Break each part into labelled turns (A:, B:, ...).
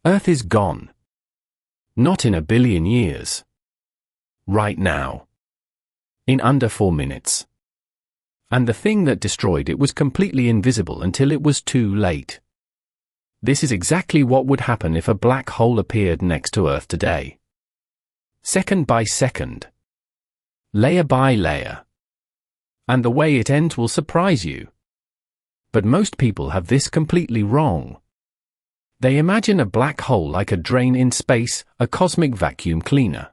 A: Earth is gone. Not in a billion years. Right now. In under 4 minutes. And the thing that destroyed it was completely invisible until it was too late. This is exactly what would happen if a black hole appeared next to Earth today. Second by second. Layer by layer. And the way it ends will surprise you. But most people have this completely wrong. They imagine a black hole like a drain in space, a cosmic vacuum cleaner.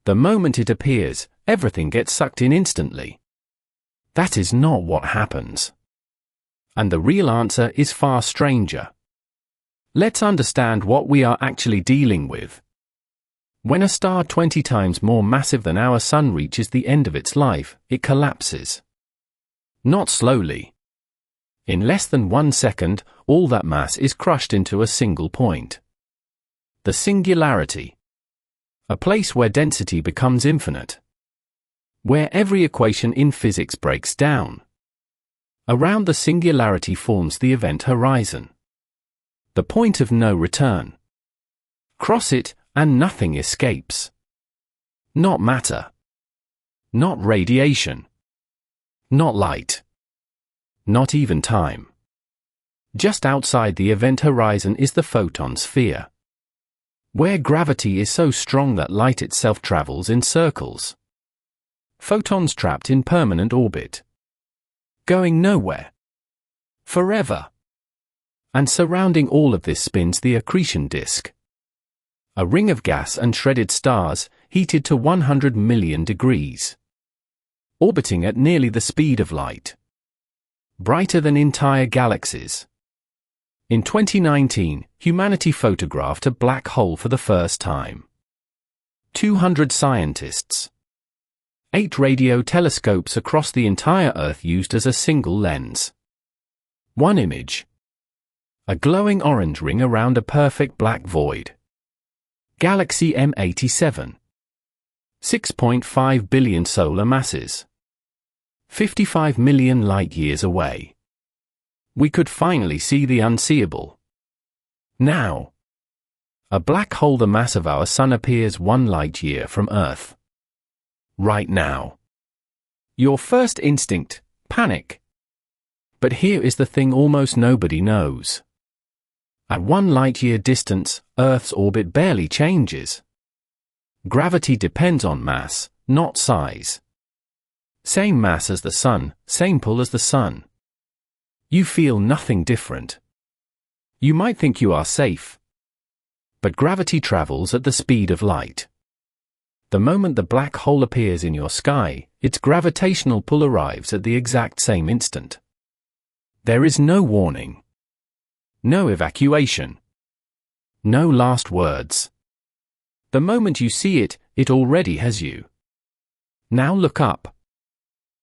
A: The moment it appears, everything gets sucked in instantly. That is not what happens. And the real answer is far stranger. Let's understand what we are actually dealing with. When a star 20 times more massive than our Sun reaches the end of its life, it collapses. Not slowly. In less than 1 second, all that mass is crushed into a single point. The singularity. A place where density becomes infinite. Where every equation in physics breaks down. Around the singularity forms the event horizon. The point of no return. Cross it, and nothing escapes. Not matter. Not radiation. Not light. Not even time. Just outside the event horizon is the photon sphere. Where gravity is so strong that light itself travels in circles. Photons trapped in permanent orbit. Going nowhere. Forever. And surrounding all of this spins the accretion disk. A ring of gas and shredded stars, heated to 100 million degrees. Orbiting at nearly the speed of light. Brighter than entire galaxies. In 2019, humanity photographed a black hole for the first time. 200 scientists. 8 radio telescopes across the entire Earth used as a single lens. One image. A glowing orange ring around a perfect black void. Galaxy M87. 6.5 billion solar masses. 55 million light-years away. We could finally see the unseeable. Now. A black hole the mass of our Sun appears 1 light-year from Earth. Right now. Your first instinct, panic. But here is the thing almost nobody knows. At 1 light-year distance, Earth's orbit barely changes. Gravity depends on mass, not size. Same mass as the Sun, same pull as the Sun. You feel nothing different. You might think you are safe. But gravity travels at the speed of light. The moment the black hole appears in your sky, its gravitational pull arrives at the exact same instant. There is no warning. No evacuation. No last words. The moment you see it, it already has you. Now look up.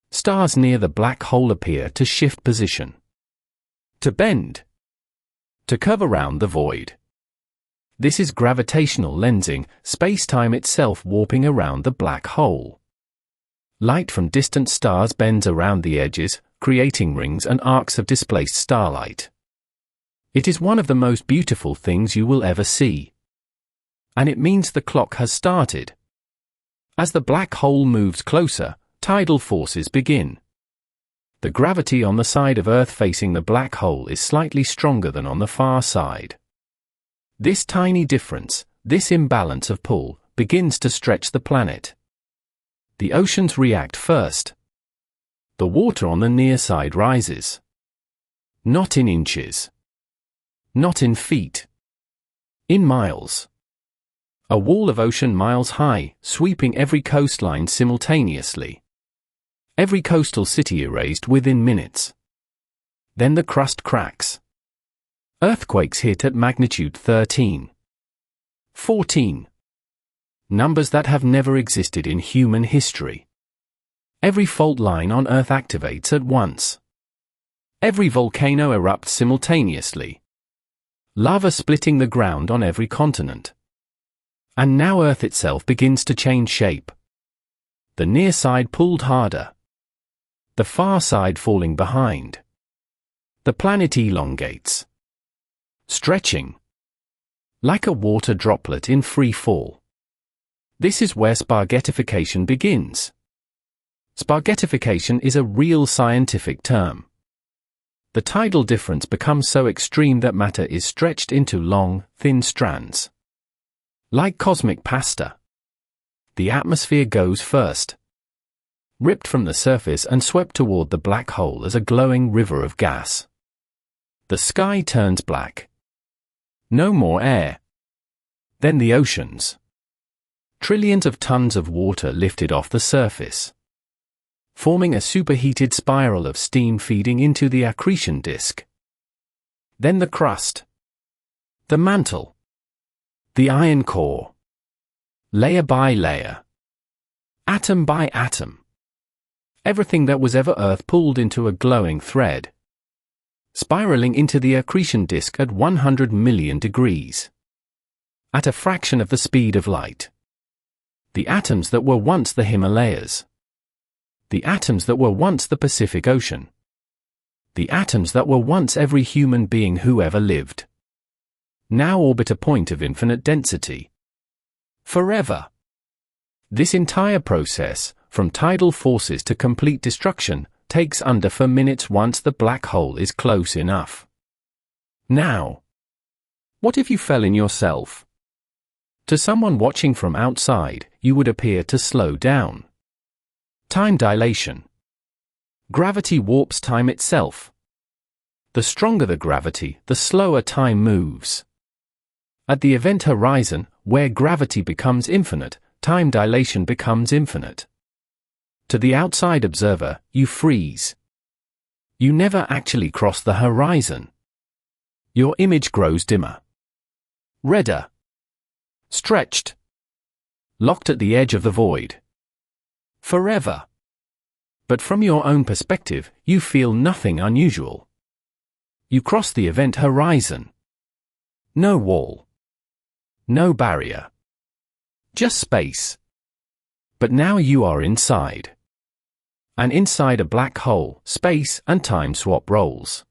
A: Stars near the black hole appear to shift position. To bend. To curve around the void. This is gravitational lensing, space-time itself warping around the black hole. Light from distant stars bends around the edges, creating rings and arcs of displaced starlight. It is one of the most beautiful things you will ever see. And it means the clock has started. As the black hole moves closer, tidal forces begin. The gravity on the side of Earth facing the black hole is slightly stronger than on the far side. This tiny difference, this imbalance of pull, begins to stretch the planet. The oceans react first. The water on the near side rises. Not in inches. Not in feet. In miles. A wall of ocean miles high, sweeping every coastline simultaneously. Every coastal city erased within minutes. Then the crust cracks. Earthquakes hit at magnitude 13. 14. Numbers that have never existed in human history. Every fault line on Earth activates at once. Every volcano erupts simultaneously. Lava splitting the ground on every continent. And now Earth itself begins to change shape. The near side pulled harder. The far side falling behind. The planet elongates. Stretching. like a water droplet in free fall. This is where spaghettification begins. Spaghettification is a real scientific term. The tidal difference becomes so extreme that matter is stretched into long, thin strands. Like cosmic pasta. The atmosphere goes first, ripped from the surface and swept toward the black hole as a glowing river of gas. The sky turns black. No more air. Then the oceans. Trillions of tons of water lifted off the surface, forming a superheated spiral of steam feeding into the accretion disk. Then the crust. The mantle. The iron core. Layer by layer. Atom by atom. Everything that was ever Earth pulled into a glowing thread, spiraling into the accretion disk at 100 million degrees. At a fraction of the speed of light. The atoms that were once the Himalayas. The atoms that were once the Pacific Ocean. The atoms that were once every human being who ever lived. Now orbit a point of infinite density. Forever. This entire process, from tidal forces to complete destruction, takes under 4 minutes once the black hole is close enough. Now, what if you fell in yourself? To someone watching from outside, you would appear to slow down. Time dilation. Gravity warps time itself. The stronger the gravity, the slower time moves. At the event horizon, where gravity becomes infinite, time dilation becomes infinite. To the outside observer, you freeze. You never actually cross the horizon. Your image grows dimmer. Redder. Stretched. Locked at the edge of the void. Forever. But from your own perspective, you feel nothing unusual. You cross the event horizon. No wall. No barrier. Just space. But now you are inside. And inside a black hole, space and time swap roles.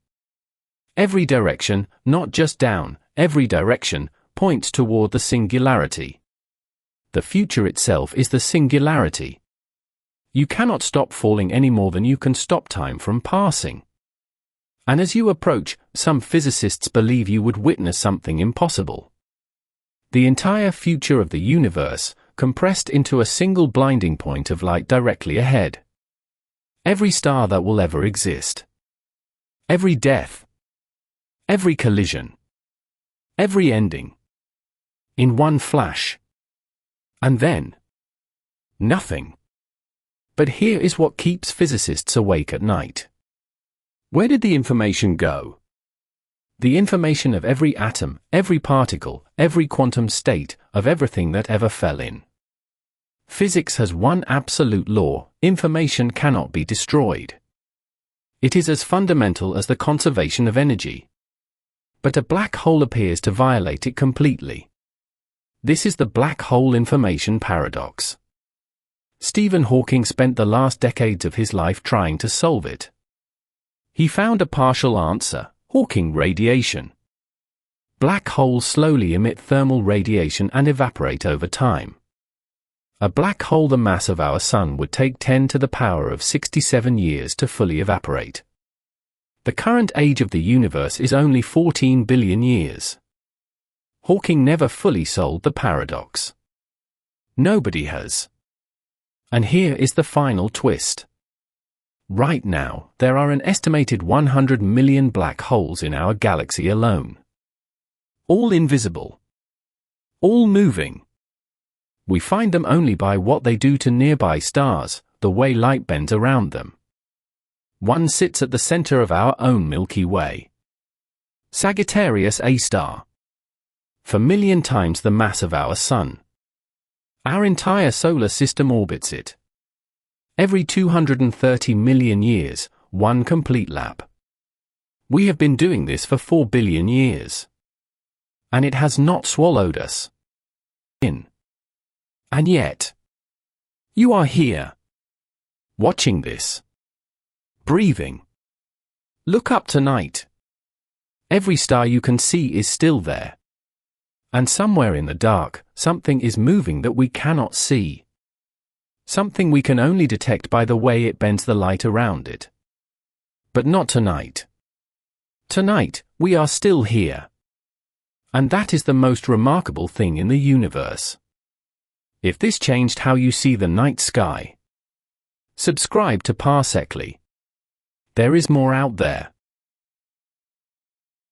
A: Every direction, not just down, every direction, points toward the singularity. The future itself is the singularity. You cannot stop falling any more than you can stop time from passing. And as you approach, some physicists believe you would witness something impossible. The entire future of the universe, compressed into a single blinding point of light directly ahead. Every star that will ever exist. Every death. Every collision. Every ending. In one flash. And then, nothing. But here is what keeps physicists awake at night. Where did the information go? The information of every atom, every particle, every quantum state, of everything that ever fell in. Physics has one absolute law: information cannot be destroyed. It is as fundamental as the conservation of energy. But a black hole appears to violate it completely. This is the black hole information paradox. Stephen Hawking spent the last decades of his life trying to solve it. He found a partial answer: Hawking radiation. Black holes slowly emit thermal radiation and evaporate over time. A black hole the mass of our Sun would take 10 to the power of 67 years to fully evaporate. The current age of the universe is only 14 billion years. Hawking never fully solved the paradox. Nobody has. And here is the final twist. Right now, there are an estimated 100 million black holes in our galaxy alone. All invisible. All moving. We find them only by what they do to nearby stars, the way light bends around them. One sits at the center of our own Milky Way. Sagittarius A star. 4 million times the mass of our Sun. Our entire solar system orbits it. Every 230 million years, one complete lap. We have been doing this for 4 billion years. And it has not swallowed us in. And yet, you are here, watching this, breathing. Look up tonight. Every star you can see is still there. And somewhere in the dark, something is moving that we cannot see. Something we can only detect by the way it bends the light around it. But not tonight. Tonight, we are still here. And that is the most remarkable thing in the universe. If this changed how you see the night sky, subscribe to Parsecly. There is more out there.